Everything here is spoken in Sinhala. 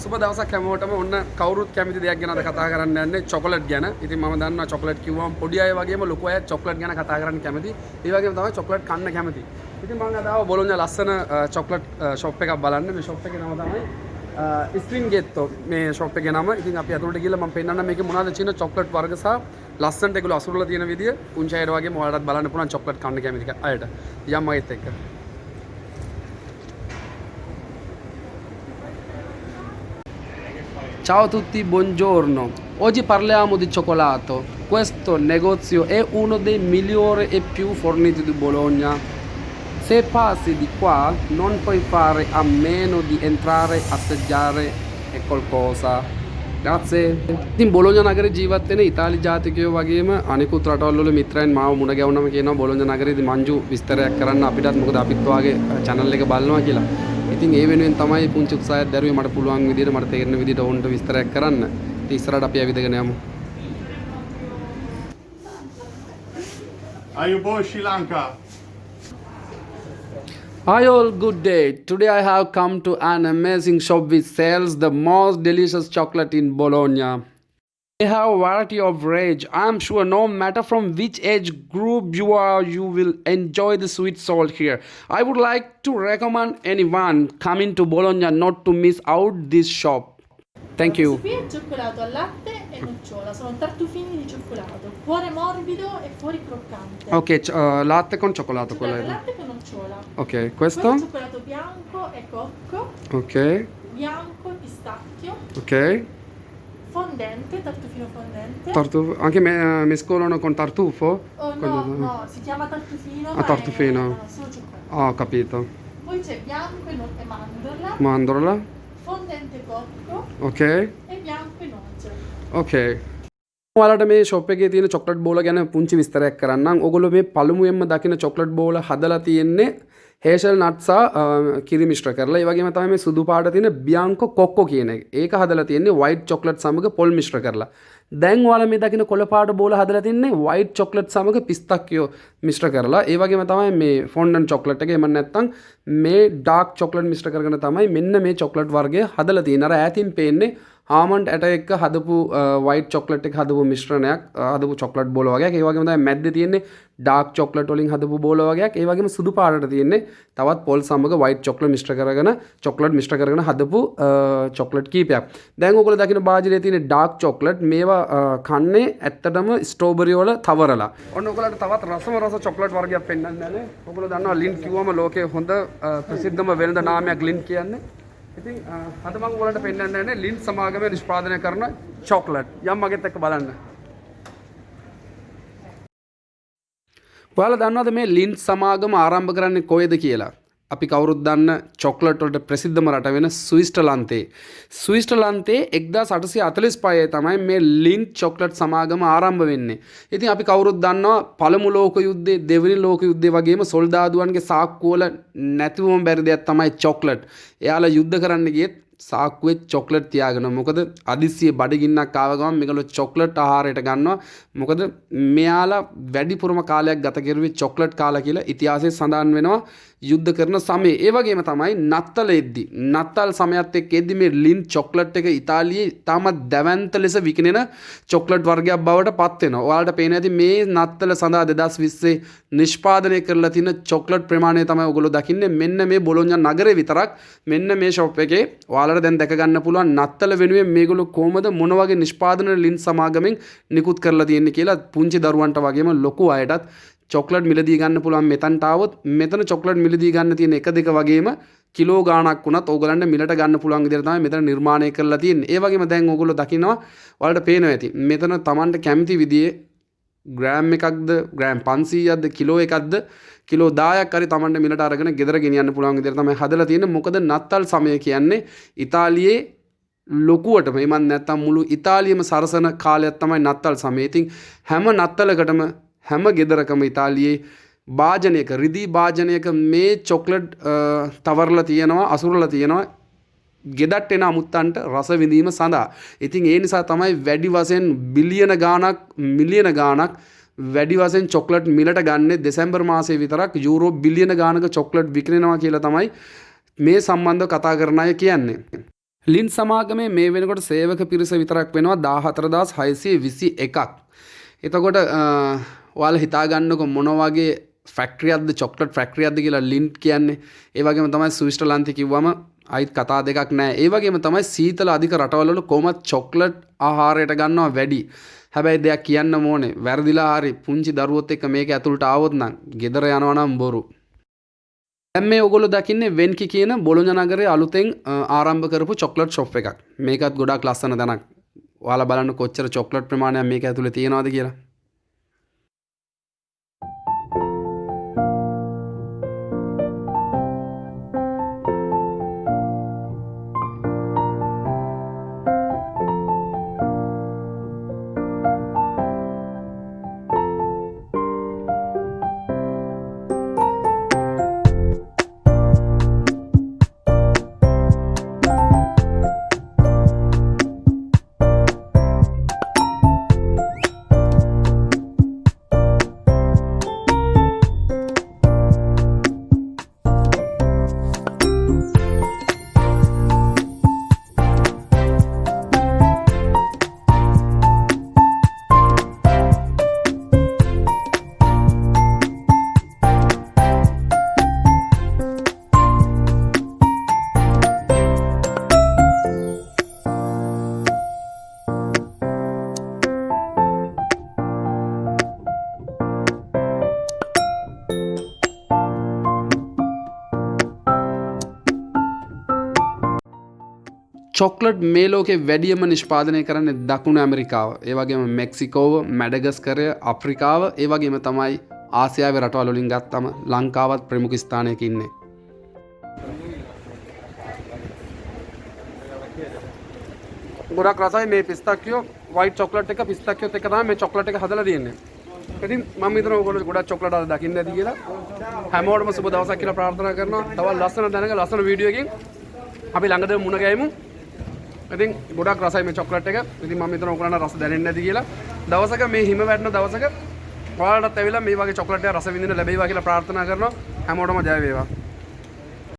සුබ දවසක් හැමෝටම ඔන්න කවුරුත් කැමති දෙයක් ගැනද කතා කරන්න යන්නේ චොකලට් ගැන. ඉතින් මම දන්නවා චොකලට් කිව්වම පොඩි අය වගේම ලොකු අය චොකලට් ගැන කතා කරන්න කැමති. ඒ වගේම තමයි චොකලට් කන්න කැමති. ඉතින් මම අද ආව බොලොන්ජා ලස්සන චොකලට් ෂොප් එකක් බලන්න. මේ ෂොප් එකේ නම තමයි ස්ට්‍රින්ගෙට්ටෝ මේ ෂොප් එකේ නම. ඉතින් අපි අතට ගිහලා මම පෙන්නන්න මේකේ මොනවද චීන චොකලට් වර්ග සහ ලස්සනට ඒගොල්ලෝ අසුරලා තියෙන විදිය උන්චි අයට වගේම ඔයාලටත් බලන්න පුළුවන් චොකලට් කන්න කැමති අයට. යම් මගෙත් එක්ක. Ciao a tutti, buongiorno. Oggi parliamo di cioccolato. Questo negozio è uno dei migliori e più forniti di Bologna. Se passi di qua non puoi fare a meno di entrare a assaggiare qualcosa. Grazie. ඉතින් බොලොන්ජා නගරේ ජීවත් වෙන ඉතාලි ජාතිකයෝ වගේම අනිකුත් රටවල් වල මිත්‍රයන් මාව මුණ ගැහුනම කියනවා බොලොන්ජා නගරේදී මංජු විස්තරයක් කරන්න අපිටත් මොකද අපිත් වාගේ channel එක බලනවා කියලා. ඉතින් ඒ වෙනුවෙන් තමයි පුංචි උත්සාහයක් දැරුවේ මට පුළුවන් විදිහට මට තේරෙන විදිහට ඕන්ට විස්තරයක් කරන්න. ඉතින් ඉස්සරහට අපි ඇවිදගෙන යමු. Ayubo Sri Lanka. Hi all, good day. Today I have come to an amazing shop which sells the most delicious chocolate in Bologna. They have a variety of range. I am sure no matter from which age group you are, you will enjoy the sweet salt here. I would like to recommend anyone coming to Bologna not to miss out this shop. Thank you. Qui è cioccolato al latte e nocciola, sono tartufini di cioccolato, cuore morbido e fuori croccante. Ok, latte con cioccolato quello. Cioccolato al latte con nocciola. Ok, questo? Quello è cioccolato bianco e cocco, Ok, bianco e pistacchio, ok. fondente, tartufino fondente. Tartufo, anche mescolano con tartufo? Oh no, si chiama tartufino, Ah, ma tartufino. è solo cioccolato. Ah, ho capito. Poi c'è bianco e mandorla, Mandorla? fondente cocco Ok, e bianco e noce. ok. ඔයාලට මේ ෂොප් එකේ තියෙන චොක්ලට් බෝල ගැන පුංචි විස්තරයක් කරන්නම්. ඔයගොල්ලෝ මේ පළමුවෙන්ම දකින චොක්ලට් බෝල හදලා තියෙන්නේ හේසල් නට් සහ කිරි මිශ්‍ර කරලා. ඒ වගේම තමයි මේ සුදු පාට තියෙන බියන්කෝ කොක්කෝ කියන එක. ඒක හදලා තියෙන්නේ වයිට් චොක්ලට් සමග පොල් මිශ්‍ර කරලා. දැන් ඔයාලා මේ දකින කොළ පාට බෝල හදලා තින්නේ වයිට් චොක්ලට් සමග පිස්තාකියෝ මිශ්‍ර කරලා. ඒ වගේම තමයි මේ ෆොන්ඩන් චොක්ලට් එක. එහෙම නැත්නම් මේ ඩාර්ක් චොක්ලට් මිශ්‍ර කරගෙන තමයි මෙන්න මේ චොක්ලට් වර්ගය හදලා තියෙන්නේ. අර ඈතින් පේන්නේ ආමන්ඩ් ඇට එක්ක හදපු වයිට් චොක්ලට් එක හදපු මිශ්‍රණයක් හදපු චොක්ලට් බෝල වගේක්. ඒ වගේම තමයි මැද්දේ තියෙන්නේ ඩාර්ක් චොක්ලට් වලින් හදපු බෝල වගේක්. ඒ වගේම සුදු පාටට තියෙන්නේ තවත් පොල් සමග වයිට් චොක්ලට් මිශ්‍ර කරගෙන හදපු චොක්ලට් කීපයක්. දැන් ඔයගොල්ලෝ දකින බාජරේ තියෙන ඩාර්ක් චොක්ලට් මේවා කන්නේ ඇත්තටම ස්ට්‍රෝබෙරි වල තවරලා. ඔන්න ඔයගොල්ලන්ට තවත් රස චොක්ලට් වර්ගයක් පෙන්වන්න යන්නේ. ඔයගොල්ලෝ දන්නවා ලින්ට් කිව්වම ලෝකයේ හොඳ ප්‍රසිද්ධම වෙළඳ නාමයක් ලින්ට් කියන්නේ. ඉතින් අද මම ඔයාලට පෙන්වන්න යන්නේ ලින්ට් සමාගමේ නිෂ්පාදනය කරන චොක්ලට්. යම් මගෙත් එක්ක බලන්න. ඔයාලා දන්නවද මේ ලින්ට් සමාගම ආරම්භ කරන්නේ කොහෙද කියලා? අපි කවුරුත් දන්න චොක්ලට් වලට ප්‍රසිද්ධම රට වෙන ස්විස්ටර්ලන්තේ. ස්විස්ටර්ලන්තේ 1845 තමයි මේ ලින්ට් චොක්ලට් සමාගම ආරම්භ වෙන්නේ. ඉතින් අපි කවුරුත් දන්නවා පළමු ලෝක යුද්ධේ, දෙවෙනි ලෝක යුද්ධේ වගේම සොල්දාදුවන්ගේ සාක්කු වල නැතිවම බැරි දෙයක් තමයි චොක්ලට්. එයාලා යුද්ධ කරන්න ගියෙත් සාක්කුවේ චොක්ලට් තියාගෙන. මොකද අදිස්සියේ බඩගින්නක් ආව ගමන් මේගොල්ලෝ චොක්ලට් ආහාරයට ගන්නවා. මොකද මෙයාලා වැඩිපුරම කාලයක් ගත කරුවේ චොක්ලට් කාලා කියලා ඉතිහාසයේ සඳහන් වෙනවා යුද්ධ කරන සමයේ. ඒ වගේම තමයි නත්තලෙද්දි නත්තල් සමයත් එක්ක එද්දි මේ ලින්ට් චොක්ලට් එක ඉතාලියේ තාමත් දැවැන්ත ලෙස විකිනෙන චොක්ලට් වර්ගයක් බවට පත් වෙනවා. ඔයාලට පේන ඇති මේ නත්තල සඳහා 2020 නිෂ්පාදනය කරලා තියෙන චොක්ලට් ප්‍රමාණය තමයි ඔයගොල්ලෝ දකින්නේ. මෙන්න මේ බොලොන්ජා නගරේ විතරක් මෙන්න මේ ෂොප් එකේ ඔයාලට දැන් දැක ගන්න පුළුවන් නත්තල වෙනුවෙන් මේගොල්ලෝ කොහමද මොන වගේ නිෂ්පාදන ලින්ට් සමාගමෙන් නිකුත් කරලා තියෙන්නේ කියලා පුංචි දරුවන්ට වගේම ලොකු අයටත් චොක්ලට් මිලදී ගන්න පුළුවන්. මෙතනට આવොත් මෙතන චොක්ලට් මිලදී ගන්න තියෙන එක දෙක වගේම කිලෝ ගාණක් වුණත් ඕගලන්ට මිලට ගන්න පුළුවන් විදිහට තමයි මෙතන නිර්මාණය කරලා තියෙන්නේ. ඒ වගේම දැන් ඕගොල්ලෝ දකිනවා ඔයාලට පේනවා ඇති මෙතන Tamanට කැමති විදිහේ ග්‍රෑම් එකක්ද ග්‍රෑම් 500ක්ද කිලෝ එකක්ද කිලෝ 10ක් හරි Tamanට මිලට අරගෙන ගෙදර ගෙනියන්න පුළුවන් විදිහට තමයි හදලා තියෙන්නේ. මොකද නත්තල් සමය කියන්නේ ඉතාලියේ ලොකුවටම එමන් නැත්තම් මුළු ඉතාලියම සරසන කාලයක් තමයි නත්තල් සමය. ඉතින් හැම නත්තලකටම හැම ගෙදරකම ඉතාලියේ භාජනයක රිදී භාජනයක මේ චොක්ලට් තවරලා තියෙනවා, අසුරලා තියෙනවා ගෙදරට එන අමුත්තන්ට රස විඳීම සඳහා. ඉතින් ඒ නිසා තමයි වැඩි වශයෙන් බිලියන ගාණක් මිලියන ගාණක් වැඩි වශයෙන් චොක්ලට් මිලට ගන්නේ දෙසැම්බර් මාසයේ විතරක් යුරෝ බිලියන ගාණක චොක්ලට් විකිනෙනවා කියලා තමයි මේ සම්බන්ධව කතා කරන අය කියන්නේ. ලින් සමාගමේ මේ වෙනකොට සේවක පිරිස විතරක් වෙනවා 14621ක්. එතකොට ඔයාලා හිතාගන්නකො මොන වගේ ෆැක්ටරියක්ද චොක්ලට් ෆැක්ටරියක්ද කියලා ලින් කියන්නේ. ඒ වගේම තමයි ස්විට්සර්ලන්තේ කිව්වම අයිත් කතා දෙකක් නැහැ. ඒ වගේම තමයි සීතල අධික රටවල කොහොමත් චොක්ලට් ආහාරයට ගන්නවා වැඩි. හැබැයි දෙයක් කියන්න ඕනේ. වැරදිලා හරි පුංචි දරුවොත් එක්ක මේක ඇතුළට ආවොත් නම් ගෙදර යනවා නම් බොරු. දැන් මේ ඔයගොල්ලෝ දකින්නේ වෙන්කි කියන බොලොඤ්ඤා නගරයේ අලුතෙන් ආරම්භ කරපු චොක්ලට් ෂොප් එකක්. මේකත් ගොඩාක් ලස්සන තැනක්. ඔයාලා බලන්න කොච්චර චොක්ලට් ප්‍රමාණයක් මේක ඇතුලේ තියෙනවද කියලා. චොක්ලට් මේ ලෝකේ වැඩියම නිෂ්පාදනය කරන්නේ දකුණු ඇමරිකාව. ඒ වගේම මෙක්සිකෝව, මැඩගස්කරය, අප්‍රිකාව, ඒ වගේම තමයි ආසියාවේ රටවල් වලින් ගත්තම ලංකාවත් ප්‍රමුඛ ස්ථානයක ඉන්නේ. ගොඩක් රසයි මේ පිස්තාකියෝ වයිට් චොක්ලට් එක පිස්තාකියෝත් එක තමයි මේ චොක්ලට් එක හදලා තියෙන්නේ. ඉතින් මම හිතනවා ඔයගොල්ලෝ ගොඩක් චොක්ලට් අද දකින්න ඇති කියලා. හැමෝටම සුබ දවසක් කියලා ප්‍රාර්ථනා කරනවා. තවත් ලස්සන දැනක ලස්සන වීඩියෝ එකකින් අපි ළඟට මුණ ගැහිමු. ඉතින් ගොඩක් රසයි මේ චොක්ලට් එක. ඉතින් මම හිතනවා ඔයගොල්ලන්ට රස දැනෙන්නේ නැති කියලා. දවසක මේ හිම වැටෙන දවසක ඔයාලටත් ඇවිල්ලා මේ වගේ චොක්ලට් එක රස විඳින්න ලැබේවා කියලා ප්‍රාර්ථනා කරනවා. හැමෝටම ජය වේවා.